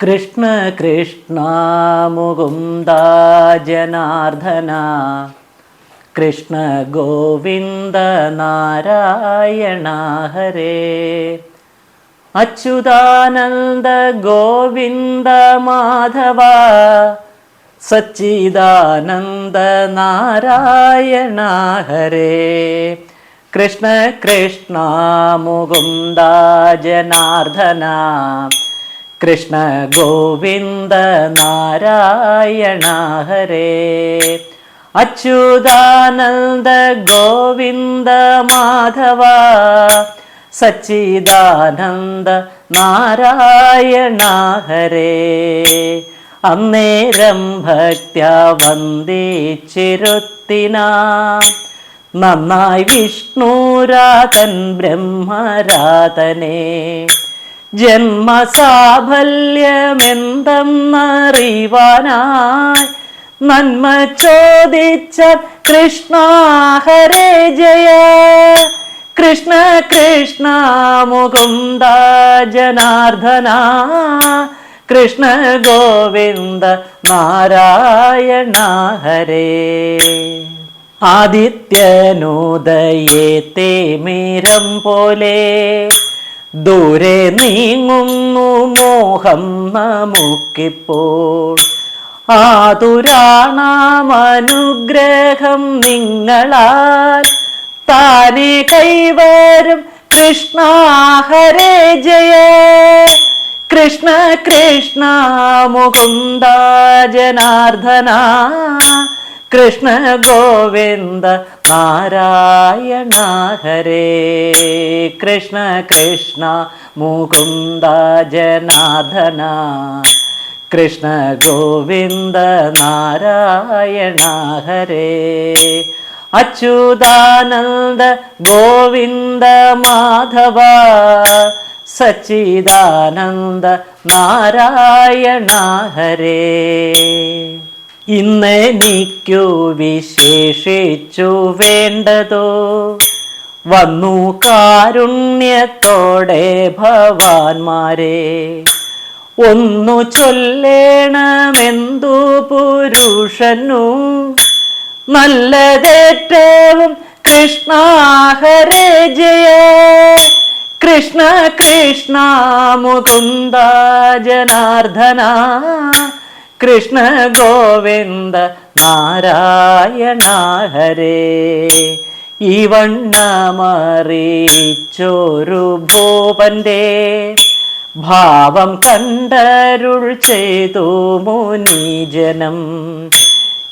കൃഷ്ണ കൃഷ്ണ മുകുന്ദ ജനാർദ്ദന കൃഷ്ണ ഗോവിന്ദ നാരായണ ഹരേ. അച്യുതാനന്ദ ഗോവിന്ദ മാധവ സച്ചിദാനന്ദ നാരായണ ഹരേ. കൃഷ്ണ കൃഷ്ണ മുകുന്ദ ജനാർദ്ദന കൃഷ്ണ ഗോവിന്ദ നാരായണ ഹരേ. അച്യുതാനന്ദ ഗോവിന്ദ മാധവ സച്ചിദാനന്ദ നാരായണ ഹരേ. അന്നേരം ഭക്ത്യാ വന്ദിച്ചിരുത്തിനാം നന്നായി വിഷ്ണുരാതൻ ബ്രഹ്മരാതനെ. ജന്മസാഫല്യമെന്തെന്നറിവാനായി നന്മ ചോദിച്ച കൃഷ്ണ ഹരേ ജയ. കൃഷ്ണ കൃഷ്ണ മുകുന്ദ ജനാർദ്ദന കൃഷ്ണ ഗോവിന്ദ നാരായണ ഹരേ. ആദിത്യനുദയേത്തെ മേരം പോലെ ദൂരെ നീങ്ങുന്നു മോഹം നമുക്കിപ്പോൾ. ആതുരാണാമനുഗ്രഹം നിങ്ങളാൽ താനെ കൈവരും കൃഷ്ണ ഹരേ ജയ. കൃഷ്ണ കൃഷ്ണ മുകുന്ദ ജനാർദ്ദന കൃഷ്ണ ഗോവിന്ദ നാരായണ ഹരേ. കൃഷ്ണ കൃഷ്ണ മുകുന്ദ ജനാർദ്ദന കൃഷ്ണ ഗോവിന്ദ നാരായണ ഹരേ. അച്യുതാനന്ദ ഗോവിന്ദ മാധവ സച്ചിദാനന്ദ നാരായണ ഹരേ. ഇന്നെനിക്കു വിശേഷിച്ചു വേണ്ടതോ വന്നു കാരുണ്യത്തോടെ ഭവാന്മാരെ. ഒന്നു ചൊല്ലേണമെന്തു പുരുഷനു നല്ലതേറ്റവും കൃഷ്ണ ഹരേ ജയ. കൃഷ്ണ കൃഷ്ണ മുകുന്ദ ജനാർദ്ദന കൃഷ്ണ ഗോവിന്ദ നാരായണ ഹരേ. ഈ വണ്ണമറിയിച്ചൊരു ഭൂപന്റെ ഭാവം കണ്ടരുൾ ചെയ്തു മുനിജനം.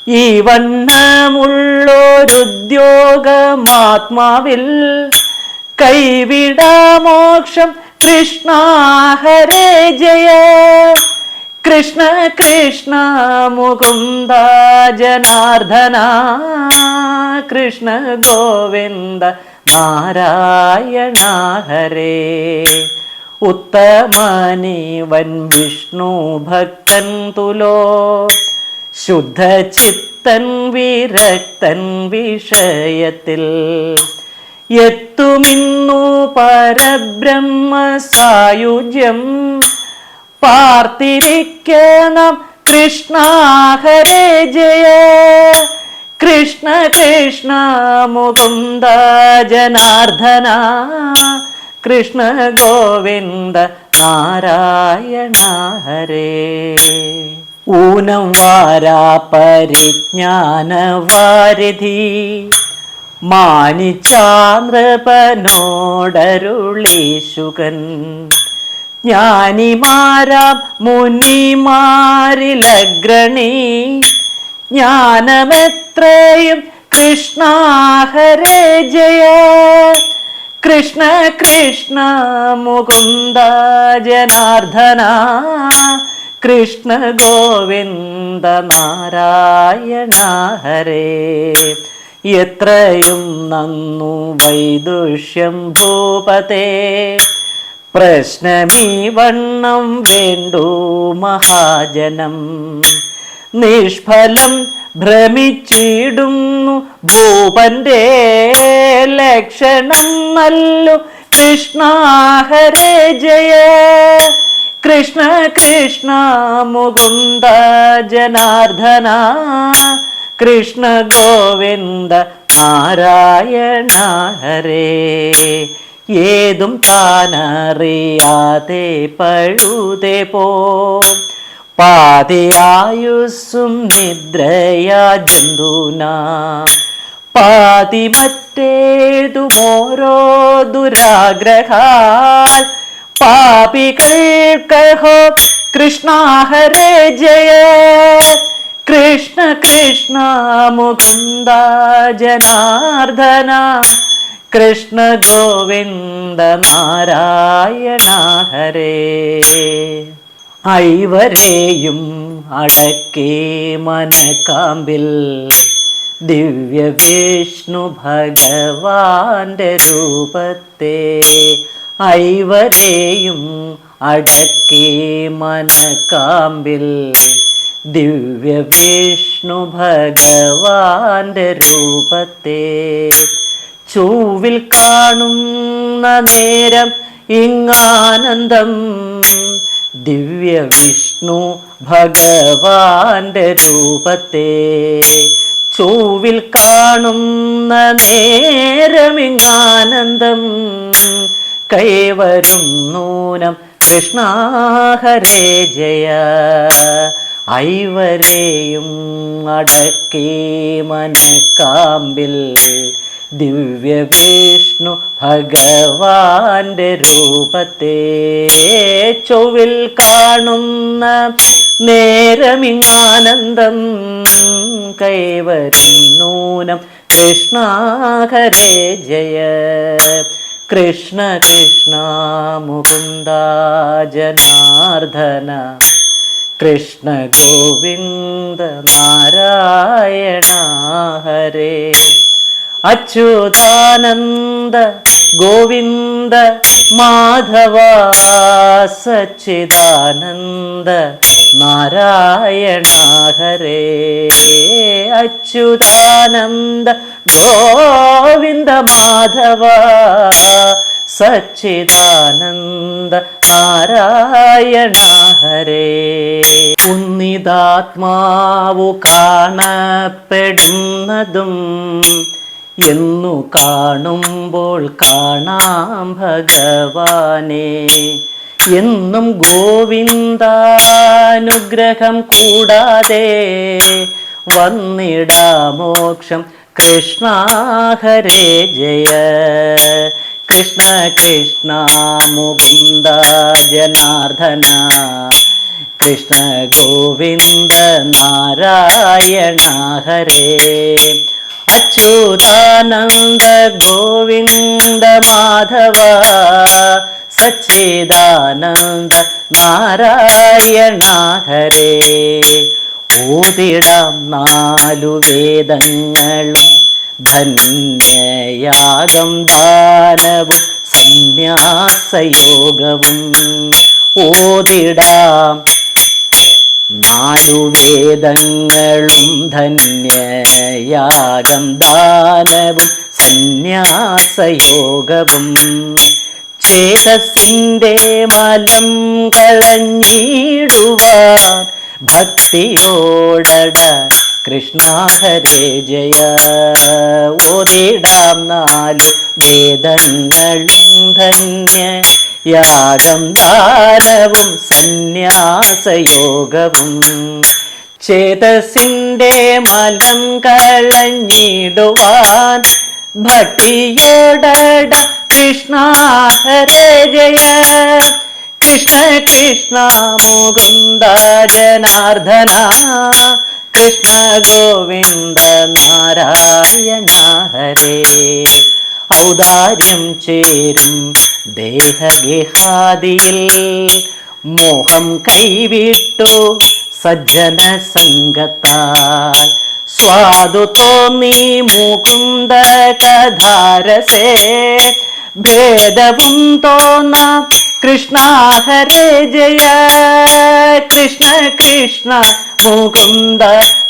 ഈ വണ്ണമുള്ളൊരുദ്യോഗമാത്മാവിൽ കൈവിടാമോക്ഷം കൃഷ്ണ ഹരേ ജയ. കൃഷ്ണ കൃഷ്ണ മുകുന്ദ ജനാർദ്ദന കൃഷ്ണ ഗോവിന്ദ നാരായണ ഹരേ. ഉത്തമനിവൻ വിഷ്ണു ഭക്തൻ തുലോ ശുദ്ധചിത്തൻ വിരക്തൻ വിഷയത്തിൽ. എത്തുമിന്നു പരബ്രഹ്മ സായുജ്യം പാർത്തിരിക്കണം കൃഷ്ണ ഹരേ ജയ. കൃഷ്ണ കൃഷ്ണ മുകുന്ദ ജനാർദ്ദന കൃഷ്ണ ഗോവിന്ദ നാരായണ ഹരേ. ഊനം വാരാ പരിജ്ഞാനവാരിധി മാനിച്ചാനൃപനോടരുളീശുകൻ. ജ്ഞാനിമാരാം മുനിമാരിലഗ്രണി ജ്ഞാനമെത്രയും കൃഷ്ണ ഹരേ ജയ. കൃഷ്ണ കൃഷ്ണ മുകുന്ദ ജനാർദ്ദന കൃഷ്ണ ഗോവിന്ദ നാരായണ ഹരേ. എത്രയും നന്നു വൈദുഷ്യം ഭൂപതേ പ്രശ്നമീ വണ്ണം വേണ്ടു മഹാജനം. നിഷ്ഫലം ഭ്രമിച്ചിടുന്നു ഭൂപന്റെ ലക്ഷണം നല്ലു കൃഷ്ണ ഹരേ ജയ. കൃഷ്ണ കൃഷ്ണ മുകുന്ദ ജനാർദ്ദന കൃഷ്ണ ഗോവിന്ദ നാരായണ ഹരേ. ഏതും താനറിയാതെ പഴുതേ പോ പാതിയായുസ്സും നിദ്രയാ ജന്തുനാ പാതി മറ്റേതുമോരോ ദുരാഗ്രഹാൽ പാപികൾക്കഹോ കൃഷ്ണ ഹരേ ജയ. കൃഷ്ണ കൃഷ്ണ മുകുന്ദ ജനാർദ്ദന കൃഷ്ണ ഗോവിന്ദ നാരായണ ഹരേ. ഐവരെയും അടക്കേ മനക്കാമ്പിൽ ദിവ്യ വിഷ്ണു ഭഗവാന്റെ രൂപത്തെ ഐവരെയും അടക്കേ മനക്കാമ്പിൽ ദിവ്യ വിഷ്ണു ഭഗവാന്റെ രൂപത്തെ ചൊവ്വിൽ കാണുന്ന നേരം ഇങ്ങാനന്ദം ദിവ്യ വിഷ്ണു ഭഗവാന്റെ രൂപത്തെ ചൊവ്വിൽ കാണുന്ന നേരമിങ്ങാനന്ദം കൈവരും നൂനം കൃഷ്ണ ഹരേ ജയ. ഐവരെയും അടക്കേ മനക്കാമ്പിൽ ദിവ്യ വിഷ്ണു ഭഗവാന്റെ രൂപത്തെ ചൊവ്വിൽ കാണുന്ന നേരമിങ്ങാനന്ദം കൈവരും നൂനം കൃഷ്ണ ഹരേ ജയ. കൃഷ്ണ കൃഷ്ണ മുകുന്ദ ജനാർദ്ദന കൃഷ്ണ ഗോവിന്ദ നാരായണ ഹരേ. അച്യുതാനന്ദ ഗോവിന്ദ മാധവ സച്ചിദാനന്ദ നാരായണ ഹരേ. അച്യുതാനന്ദ ഗോവിന്ദ മാധവ സച്ചിദാനന്ദ നാരായണ ഹരേ. ഉന്നിതാത്മാവു കാണപ്പെടുന്നതും എന്നു കാണുമ്പോൾ കാണാം ഭഗവാനെ. എന്നും ഗോവിന്ദാനുഗ്രഹം കൂടാതെ വന്നിടാ മോക്ഷം കൃഷ്ണ ഹരേ ജയ. കൃഷ്ണ കൃഷ്ണ മുകുന്ദ ജനാർദ്ദന കൃഷ്ണ ഗോവിന്ദ നാരായണ ഹരേ. അച്യുതാനന്ദ ഗോവിന്ദ മാധവ സച്ചിദാനന്ദ നാരായണ ഹരേ. ഓതിടാം നാലു വേദങ്ങളും ധന്യയാഗം ദാനവും സന്യാസയോഗവും. ഓതിടാം നാലു വേദങ്ങളും ധന്യയാഗം ദാനവും സന്യാസയോഗവും. ചേതസിൻ്റെ മലം കളഞ്ഞിടുവാൻ ഭക്തിയോടട കൃഷ്ണ ഹരേ ജയ. ഓതിടാം നാലു വേദങ്ങളും ധന്യ യാഗം ദാനവും സന്യാസയോഗവും. ചേതസിൻ്റെ മലം കളഞ്ഞിടുവാൻ ഭക്തിയോടട കൃഷ്ണ ഹരേ ജയ. കൃഷ്ണ കൃഷ്ണ മുകുന്ദ ജനാർദ്ദന കൃഷ്ണ ഗോവിന്ദ നാരായണ ഹരേ. ഔദാര്യം ചേരും ദേഹഗേഹാദിയിൽ മോഹം കൈവിട്ടു സജ്ജന സംഗത്താൽ സ്വാദു തോന്നി മുകുന്ദ കഥാരസേ. ഭേദവും തോന്നാം കൃഷ്ണ ഹരേ ജയ. കൃഷ്ണ കൃഷ്ണ മുകുന്ദ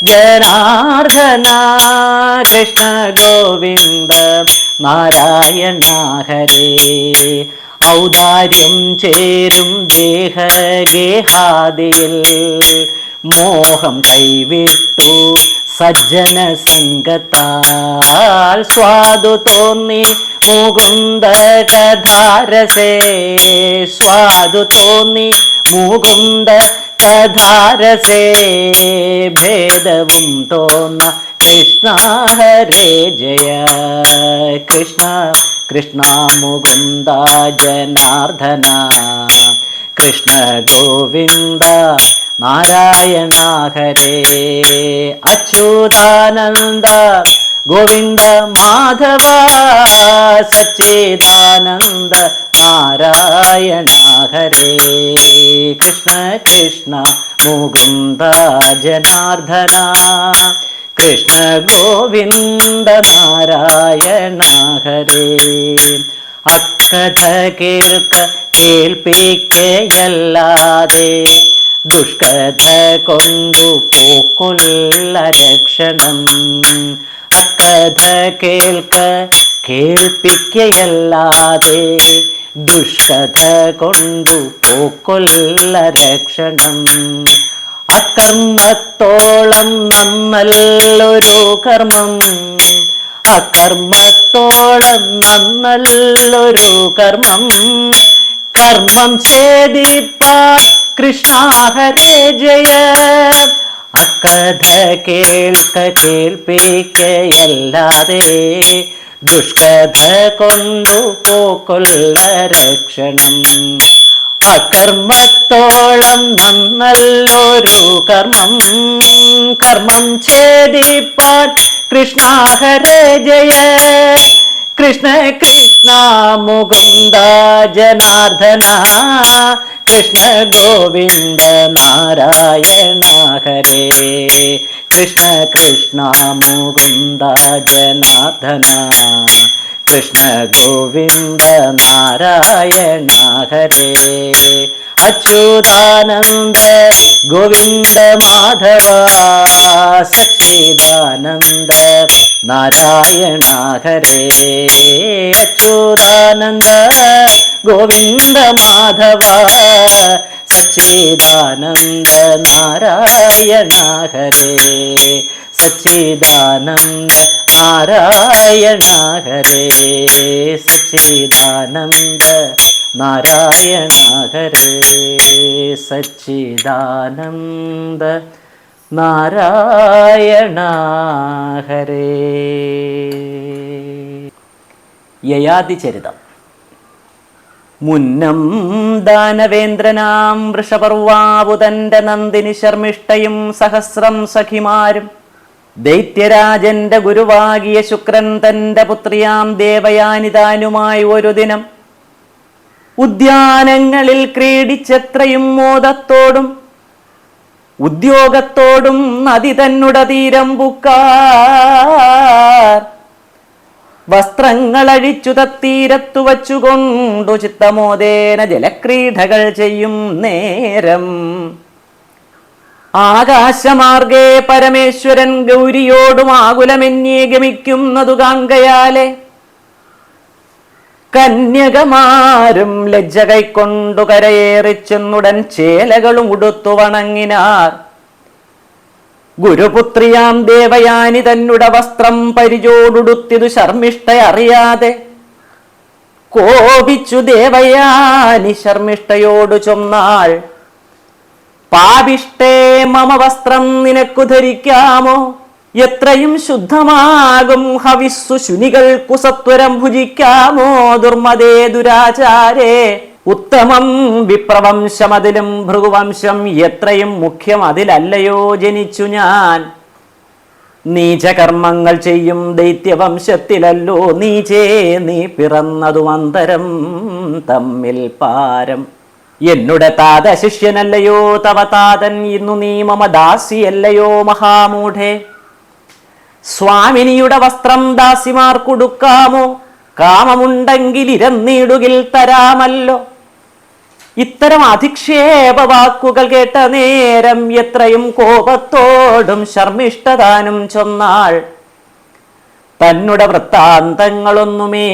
ജനാർദ്ദന കൃഷ്ണ ഗോവിന്ദ നാരായണ ഹരേ. ഔദാര്യം ചേരും ദേഹഗേഹാദിയിൽ മോഹം കൈവിട്ടു സജ്ജന സംഗത്താൽ സ്വാദു തോന്നി മുകുന്ദ കഥാരസേ സ്വാദു തോന്നി മുകുന്ദ കഥാരസേ ഭേദവും തോന്ന കൃഷ്ണ ഹരേ ജയ കൃഷ്ണ കൃഷ്ണ മുകുന്ദ ജനാർദ്ദന കൃഷ്ണ ഗോവിന്ദ നാരായണ ഹരേ അച്യുതാനന്ദ ഗോവിന്ദ മാധവ സച്ചിദാനന്ദ നാരായണ ഹരേ കൃഷ്ണ കൃഷ്ണ മുകുന്ദ ജനാർദ്ദന കൃഷ്ണ ഗോവിന്ദ നാരായണ ഹരേ അക്കഥ കേൾപ്പിക്കയല്ലാതെ ദുഷ്കഥ കൊണ്ടു പോക്കൊല്ല രക്ഷണം അക്കഥ കേൾപ്പിക്കയല്ലാതെ ദുഷ്കഥ കൊണ്ടു പോക്കൊല്ല രക്ഷണം അകർമ്മത്തോളം നന്നല്ലൊരു കർമ്മം അകർമ്മത്തോളം നന്നല്ലൊരു കർമ്മം കർമ്മം ഛേദിപ്പ കൃഷ്ണ ഹരേ ജയ അക്കഥ കേൾപ്പിക്കയല്ലാതെ ദുഷ്കഥ കൊണ്ടു പോക്കൊല്ല രക്ഷണം അകർമ്മത്തോളം നന്നല്ലൊരു കർമ്മം കർമ്മം ഛേദിപ്പാൻ കൃഷ്ണ ഹരേ ജയ കൃഷ്ണ കൃഷ്ണ മുകുന്ദ ജനാർദ്ദന കൃഷ്ണ ഗോവിന്ദ നാരായണ ഹരേ കൃഷ്ണ കൃഷ്ണ മുകുന്ദ ജനാർദ്ദന കൃഷ്ണ ഗോവിന്ദ നാരായണ ഹരേ അച്യുതാനന്ദ ഗോവിന്ദ മാധവ സച്ചിദാനന്ദ നാരായണ ഹരേ അച്യുതാനന്ദ ഗോവിന്ദ മാധവ സച്ചിദാനന്ദ നാരായണ ഹരേ സച്ചിദാനന്ദ നാരായണ ഹരേ സച്ചിദാനന്ദ നാരായണ ഹരേ സച്ചിദാനന്ദ നാരായണ ഹരേ. യയാതിചരിതം. മുന്നം ദാനവേന്ദ്രനാം വൃഷപർവാവുതന്റെ നന്ദിനി ശർമ്മിഷ്ഠയും സഹസ്രം സഖിമാരും ദൈത്യരാജന്റെ ഗുരുവാകിയ ശുക്രൻ തന്റെ പുത്രിയാം ദേവയാനിതാനുമായി ഒരു ദിനം ഉദ്യാനങ്ങളിൽ ക്രീഡിച്ചെത്രയും മോദത്തോടും ഉദ്യോഗത്തോടും നദി തന്നുട തീരം പുക്കാർ വസ്ത്രങ്ങളഴിച്ചു തത്തീരത്തു വച്ചുകൊണ്ടു ചിത്തമോദേന ജലക്രീഡകൾ ചെയ്യും നേരം ആകാശമാർഗേ പരമേശ്വരൻ ഗൗരിയോടും ആകുലമെന്യേ ഗമിക്കുന്നതു കാങ്കയാലെ കന്യകമാരും ലജ്ജ കൈക്കൊണ്ടു കരയേറിച്ചെന്നുടൻ ചേലകളും ഉടുത്തു വണങ്ങിനാർ. ഗുരുപുത്രിയാം ദേവയാനി തന്നുട വസ്ത്രം പരിചോടുടുത്തിതു ശർമ്മിഷ്ഠ അറിയാതെ കോപിച്ചു ദേവയാനി ശർമ്മിഷ്ഠയോടു ചൊന്നാൾ, പാപിഷ്ടേ മമ വസ്ത്രം നിനക്കു ധരിക്കാമോ? എത്രയും ശുദ്ധമാകും ഹവിസ്സു ശുനികൾക്കു സത്വരം ഭുജിക്കാമോ? ദുർമദേ ദുരാചാരേ ഉത്തമം വിപ്രവംശമതിലും ഭൃഗുവംശം എത്രയും മുഖ്യം അതിലല്ലയോ ജനിച്ചു ഞാൻ. നീചകർമ്മങ്ങൾ ചെയ്യും ദൈത്യവംശത്തിലല്ലോ നീചേ നീ പിറന്നതും അന്തരം തമ്മിൽ പാരം. എന്നുടെ താത ശിഷ്യനല്ലയോ തവ താതൻ, ഇന്നു നീ മമ ദാസിയല്ലയോ മഹാമൂഢേ. സ്വാമിനിയുടെ വസ്ത്രം ദാസിമാർക്കുടുക്കാമോ? കാമമുണ്ടെങ്കിൽ ഇരന്നിടുകിൽ തരാമല്ലോ. ഇത്തരം അധിക്ഷേപ വാക്കുകൾ കേട്ട നേരം എത്രയും കോപത്തോടും ശർമ്മിഷ്ഠതാനും ചൊന്നാൾ, തന്നുടെ വൃത്താന്തങ്ങളൊന്നുമേ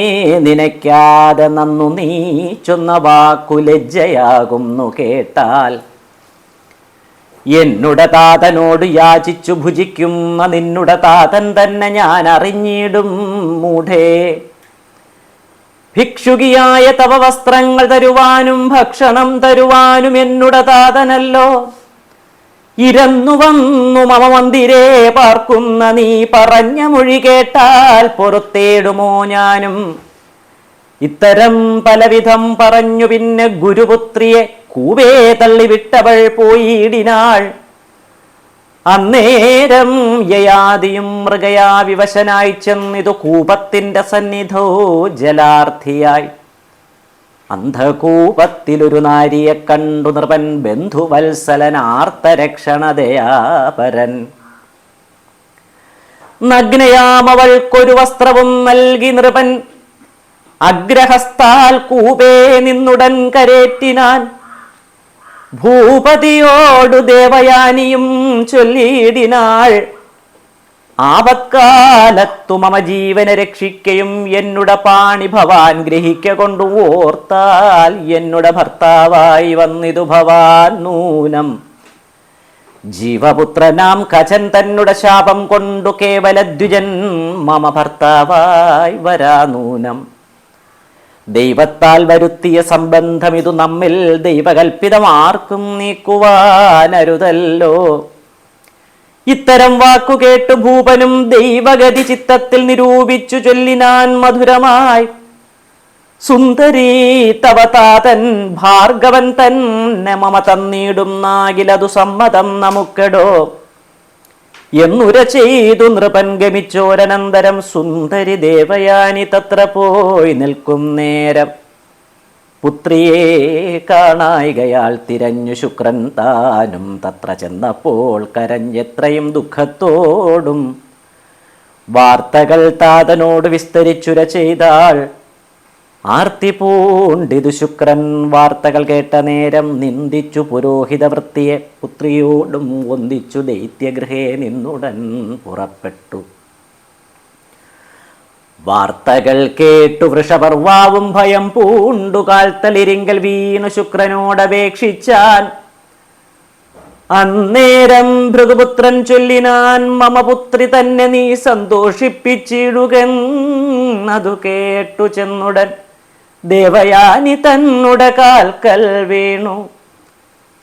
നിനയ്ക്കാതെ നന്നു നീ ചൊന്ന വാക്കു ലജ്ജയാകുന്നു കേട്ടാൽ. എന്നുടെ താതനോട് യാചിച്ചു ഭുജിക്കുന്ന നിന്നുടെ താതൻ തന്നെ ഞാൻ അറിഞ്ഞിടും മൂഢേ. ഭിക്ഷുകിയായ തവ വസ്ത്രങ്ങൾ തരുവാനും ഭക്ഷണം തരുവാനും എന്നുടെ താതനല്ലോ. ഇരന്നു വന്നു മമ മന്ദിരേ പാർക്കുന്ന നീ പറഞ്ഞ മൊഴി കേട്ടാൽ പൊറുത്തേടുമോ ഞാനും. ഇത്തരം പലവിധം പറഞ്ഞു പിന്നെ ഗുരുപുത്രിയെ കൂവേ തള്ളിവിട്ടവൾ പോയിടിനാൾ. അന്നേരം യയാതിയും മൃഗയാ വിവശനായി ചെന്നിതു കൂപത്തിന്റെ സന്നിധോ ജലാർത്ഥിയായി. അന്ധകൂപത്തിലൊരു നാരിയെ കണ്ടു നൃപൻ ബന്ധുവത്സലൻ ആർത്തരക്ഷണതയാപരൻ. നഗ്നയാമവൾക്കൊരു വസ്ത്രവും നൽകി നൃപൻ അഗ്രഹസ്ഥാൽ കൂപേ നിന്നുടൻ കരേറ്റിനാൻ. ഭൂപതിയോടു ദേവയാനിയും ചൊല്ലിയിടിനാൾ. ആപത്കാലത്തു മമ ജീവനെ രക്ഷിക്കയും എന്നുടെ പാണി ഭവാൻ ഗ്രഹിക്ക കൊണ്ടു ഓർത്താൽ എന്നുടെ ഭർത്താവായി വന്നിതു ഭവാൻ നൂനം. ജീവപുത്രനാം കചൻ തന്നുടെ ശാപം കൊണ്ടു കേവലദ്വിജൻ മമ ഭർത്താവായി വരാ നൂനം. ദൈവത്താൽ വരുത്തിയ സംബന്ധം ഇതു നമ്മിൽ ദൈവകൽപ്പിതമാർക്കും നീക്കുവാനരുതല്ലോ. ഇത്തരം വാക്കു കേട്ടു ഭൂപനും ദൈവഗതി ചിത്തത്തിൽ നിരൂപിച്ചു ചൊല്ലിനാൻ മധുരമായി. സുന്ദരീ തവ താതൻ ഭാർഗവൻ തന്നെ മമ തന്നിടും നാകിലതു സമ്മതം നമുക്കെടോ എന്നുര ചെയ്തു നൃപൻ ഗമിച്ചോരനന്തരം. സുന്ദരി ദേവയാനി തത്ര പോയി നിൽക്കും നേരം പുത്രിയെ കാണായികയാൾ തിരഞ്ഞു ശുക്രൻ താനും തത്ര ചെന്നപ്പോൾ കരഞ്ഞെത്രയും ദുഃഖത്തോടും വാർത്തകൾ താതനോട് വിസ്തരിച്ചുര ചെയ്താൾ. ആർത്തി പൂണ്ടിതു ശുക്രൻ വാർത്തകൾ കേട്ട നേരം നിന്ദിച്ചു പുരോഹിത വൃത്തിയെ. പുത്രിയോടും ഒന്നിച്ചു ദൈത്യഗൃഹേ നിന്നുടൻ പുറപ്പെട്ടു. വാർത്തകൾ കേട്ടു വൃഷപർവാവും ഭയം പൂണ്ടു കാൽത്തലിരിങ്കൽ വീണു ശുക്രനോടപേക്ഷിച്ചാൻ. അന്നേരം ഭൃഗുപുത്രൻ ചൊല്ലിനാൻ മമ പുത്രി തന്നെ നീ സന്തോഷിപ്പിച്ചിടുകെന്നതു കേട്ടു ചെന്നുടൻ ദേവയാനി തന്നുടെ കാൽക്കൽ വീണു.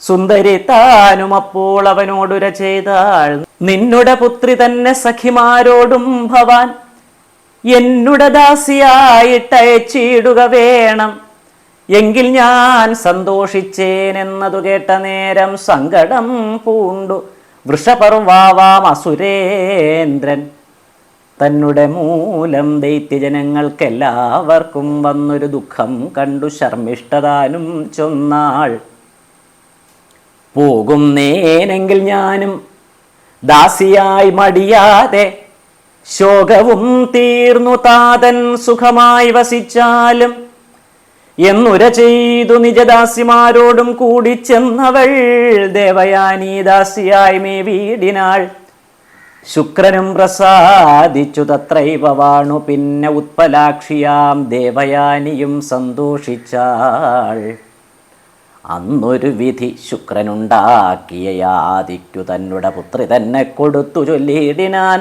സുന്ദരി താനും അപ്പോൾ അവനോടുര ചെയ്താൾ. നിന്നുടെ പുത്രി തന്നെ സഖിമാരോടും ഭവാൻ എന്നുടെ ദാസിയായിട്ടയച്ചിടുക വേണം. എങ്കിൽ ഞാൻ സന്തോഷിച്ചേനെന്നതു കേട്ട നേരം സങ്കടം പൂണ്ടു വൃഷപർവാവാം അസുരേന്ദ്രൻ. തന്നുടെ മൂലം ദൈത്യജനങ്ങൾക്കെല്ലാവർക്കും വന്നൊരു ദുഃഖം കണ്ടു ശർമ്മിഷ്ഠതാനും ചൊന്നാൾ. പോകുന്നേനെങ്കിൽ ഞാനും ദാസിയായി മടിയാതെ ശോകവും തീർന്നു താതൻ സുഖമായി വസിച്ചാലും എന്നുര ചെയ്തു നിജദാസിമാരോടും കൂടി ചെന്നവൾ ദേവയാനി ദാസിയായി മേ വീടിനാൾ. ശുക്രനും പ്രസാദിച്ചു തത്രൈവ വാണു. പിന്നെ ഉത്പലാക്ഷിയാം ദേവയാനിയും സന്തോഷിച്ചാൾ. അന്നൊരു വിധി ശുക്രനുണ്ടാക്കിയ യാതിക്കു തന്നുടെ പുത്രി തന്നെ കൊടുത്തു ചൊല്ലിയിടിനാൻ.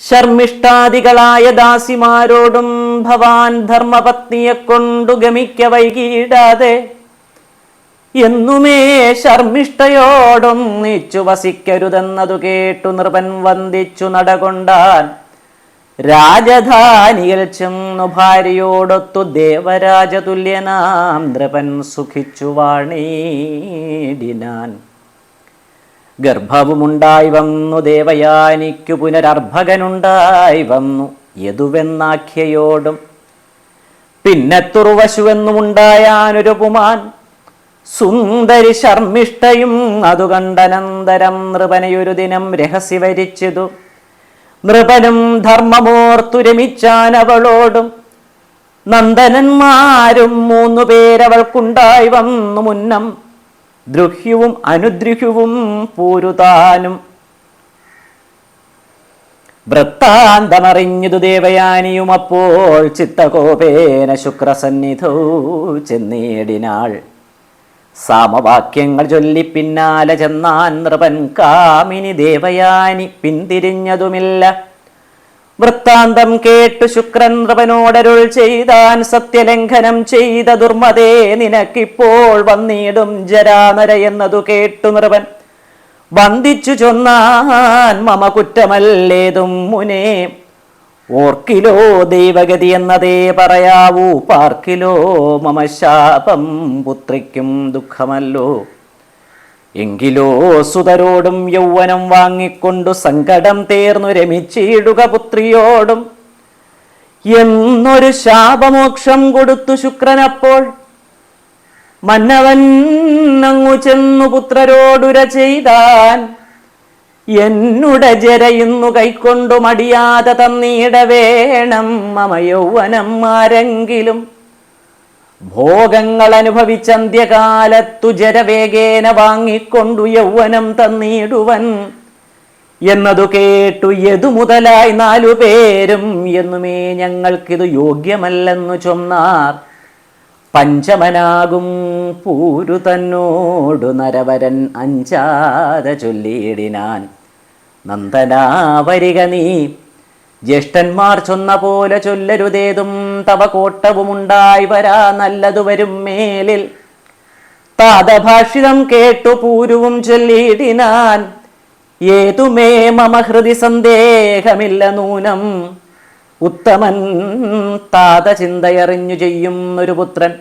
ശർമ്മിഷ്ഠാദികളായ ദാസിമാരോടും ഭവാൻ ധർമ്മപത്നിയെ കൊണ്ടു ഗമിക്ക വൈകിടാതെ എന്നുമേ ശർമ്മിഷ്ഠയോടൊന്നിച്ചു വസിക്കരുതെന്നതു കേട്ടു നൃപൻ വന്ദിച്ചു നടകൊണ്ടാൻ. രാജധാനിയിൽ ചെന്നു ഭാര്യയോടൊത്തു ദേവരാജതുല്യനാം നൃപൻ സുഖിച്ചു വാണീടിനാൻ. ഗർഭവുമുണ്ടായി വന്നു ദേവയാനിക്കു പുനരർഭകനുണ്ടായി വന്നു യദുവെന്നാഖ്യയോടും. പിന്നെ തുർവശുവെന്നുമുണ്ടായാനൊരു പുമാൻ. സുന്ദരി ശർമ്മിഷ്ഠയും അതു കണ്ടനന്തരം നൃപനെയൊരു ദിനം രഹസ്യവരിച്ചതു. നൃപനും ധർമ്മമോർത്തു രമിച്ചാൻ അവളോടും. നന്ദനന്മാരും 3 പേരവൾക്കുണ്ടായി വന്നു മുന്നം. ദ്രുഹ്യുവും അനുദ്രുഹ്യുവും പൂരുതാനും വൃത്താന്തമറിഞ്ഞതു ദേവയാനിയും അപ്പോൾ ചിത്തകോപേന ശുക്രസന്നിധൗ ചെന്നേടിനാൾ. സാമവാക്യങ്ങൾ ചൊല്ലി പിന്നാലെ ചെന്നാൻ നൃപൻ. കാമിനി ദേവയാനി പിന്തിരിഞ്ഞതുമില്ല. വൃത്താന്തം കേട്ടു ശുക്രൻ നൃപനോടരുൾ ചെയ്താൻ. സത്യലംഘനം ചെയ്ത ദുർമതേ, നിനക്കിപ്പോൾ വന്നിടും ജരാനര എന്നതു കേട്ടു നൃപൻ വന്ദിച്ചു ചൊന്നാൻ. മമ കുറ്റമല്ലേതും മുനേ, ഓർക്കിലോ ദൈവഗതി എന്നതേ പറയാവൂ. പാർക്കിലോ മമ ശാപം, പുത്രിക്കും ദുഃഖമല്ലോ. എങ്കിലോ സുതരോടും യൗവനം വാങ്ങിക്കൊണ്ടു സങ്കടം തീർന്നു രമിച്ചിടുക പുത്രിയോടും എന്നൊരു ശാപമോക്ഷം കൊടുത്തു ശുക്രനപ്പോൾ. മന്നവൻ അങ്ങു ചെന്നു പുത്രരോടുര ചെയ്താൻ. എന്നുടെ ജരയുന്നു കൈക്കൊണ്ടു മടിയാതെ തന്നീട വേണം മമ യൗവനം ആരെങ്കിലും. ഭോഗങ്ങൾ അനുഭവിച്ചന്ത്യകാലത്തു ജരവേഗേന വാങ്ങിക്കൊണ്ടു യൗവനം തന്നീടുവൻ എന്നതു കേട്ടു യതു മുതലായി 4 പേരും എന്നുമേ ഞങ്ങൾക്കിതു യോഗ്യമല്ലെന്നു ചൊന്നാർ. പഞ്ചമനാകും പൂരു തന്നോടു നരവരൻ അഞ്ചാതെ ചൊല്ലിയിടിനാൻ. നന്ദനാ വരിക നീ, ജ്യേഷ്ഠന്മാർ ചൊന്ന പോലെ ചൊല്ലരുതേതും. തവ കോട്ടവുമുണ്ടായി വരാ നല്ലതു വരും മേലിൽ. താതഭാഷിതം കേട്ടു പൂരുവും ചൊല്ലിയിടിനാൻ. ഏതുമേ മമ ഹൃദി സന്ദേഹമില്ല നൂനം. ഉത്തമൻ താത ചിന്തയറിഞ്ഞു ചെയ്യുന്നൊരു പുത്രൻ.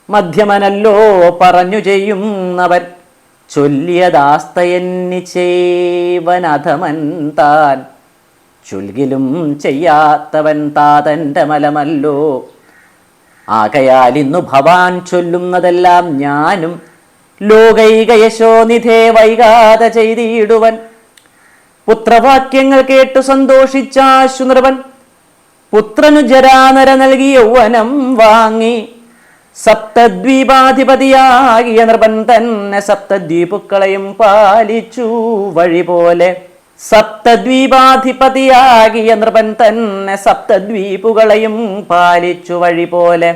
മധ്യമനല്ലോ പറഞ്ഞു ചെയ്യുന്നവൻ. ചൊല്ലിയതാസ്തയന്നിച്ചേവനധമൻ താൻ. ചൊൽകിലും ചെയ്യാത്തവൻ താതൻ്റെ മലമല്ലോ. ആകയാൽ ഇന്നു ഭവാൻ ചൊല്ലുന്നതെല്ലാം ഞാനും ലോകൈക യശോനിധേ വൈകാതെ ചെയ്തിടുവൻ. പുത്രവാക്യങ്ങൾ കേട്ടു സന്തോഷിച്ചാശു നൃപൻ. പുത്രനു ജരാനര നൽകി യൗവനം വാങ്ങി. സപ്തദ്വീപാധിപതിയാകിയ നൃപൻ തന്നെ സപ്തദ്വീപുക്കളെയും പാലിച്ചു വഴി പോലെ. സപ്തദ്വീപാധിപതിയാകിയ നൃപൻ തന്നെ സപ്തദ്വീപുകളെയും പാലിച്ചു വഴി പോലെ.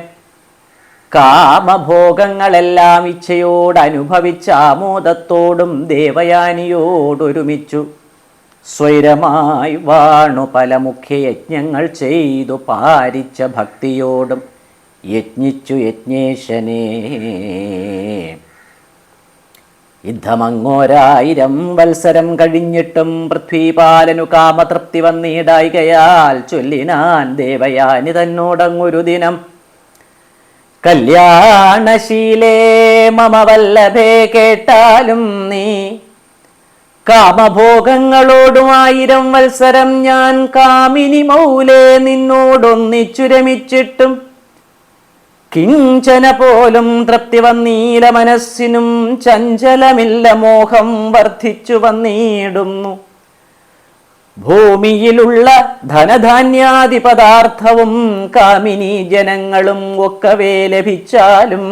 കാമഭോഗങ്ങളെല്ലാം ഇച്ഛയോടനുഭവിച്ച ആമോദത്തോടും ദേവയാനിയോടൊരുമിച്ചു സ്വൈരമായി വാണു പല മുഖ്യയജ്ഞങ്ങൾ ചെയ്തു പാരിച്ച ഭക്തിയോടും യജ്ഞിച്ചു യജ്ഞേശനേ. യുദ്ധമങ്ങോരായിരം വത്സരം കഴിഞ്ഞിട്ടും പൃഥ്വീപാലനു കാമതൃപ്തി വന്നിടായികയാൽ ചൊല്ലിനാൻ ദേവയാനി തന്നോടങ്ങൊരു ദിനം. കല്യാണശീലേ മമ വല്ലഭേ, കേട്ടാലും നീ കാമഭോഗങ്ങളോടും 1000 വത്സരം ഞാൻ കാമിനി മൗലേ നിന്നോടൊന്നിച്ചു രമിച്ചിട്ടും കിഞ്ചന പോലും തൃപ്തി വന്നീല മനസ്സിനും. ചഞ്ചലമില്ല മോഹം വർദ്ധിച്ചു വന്നിടുന്നു. ഭൂമിയിലുള്ള ധനധാന്യാദി പദാർത്ഥവും കാമിനി ജനങ്ങളും ഒക്കവേ ലഭിച്ചാലും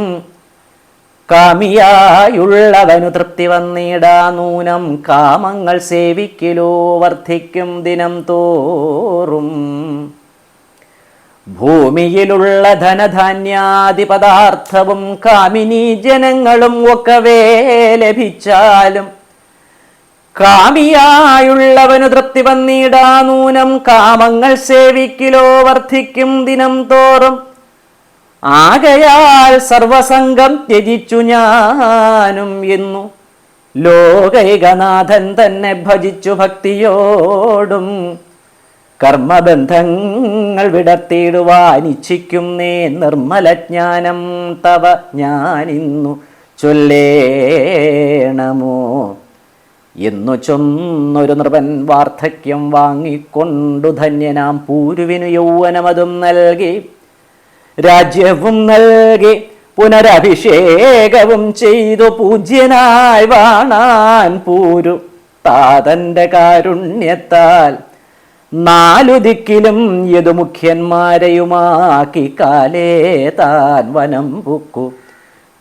കാമിയായുള്ളവനു തൃപ്തി വന്നിടാ നൂനം. കാമങ്ങൾ സേവിക്കലോ വർദ്ധിക്കും ദിനം തോറും. ഭൂമിയിലുള്ള ധനധാന്യാദി പദാർത്ഥവും കാമിനി ജനങ്ങളും ഒക്കവേ ലഭിച്ചാലും കാമിയായുള്ളവനു തൃപ്തി വന്നിടാ നൂനം. കാമങ്ങൾ സേവിക്കലോ വർദ്ധിക്കും ദിനം തോറും. ആകയാൽ സർവസംഗം ത്യജിച്ചു ഞാനും എന്നു ലോകൈകനാഥൻ തന്നെ ഭജിച്ചു ഭക്തിയോടും. കർമ്മബന്ധങ്ങൾ വിടർത്തിയിടുവാൻ ഇച്ഛിക്കുന്നേ നിർമ്മലജ്ഞാനം തവ ഞാനിന്നു ചൊല്ലേണമോ എന്നു ചൊന്നൊരു നൃപൻ. വാർദ്ധക്യം വാങ്ങിക്കൊണ്ടു ധന്യനാം പൂരുവിനു യൗവനമതും നൽകി. രാജ്യവും നൽകി പുനരഭിഷേകവും ചെയ്തു പൂജ്യനായി വാണാൻ പൂരു താതന്റെ കാരുണ്യത്താൽ. 4 ദിക്കിലും യദുമുഖ്യന്മാരെയുമാക്കി കാലേ താൻ വനം പുക്കു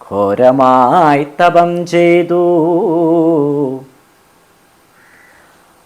ഘോരമായി തപം ചെയ്തു.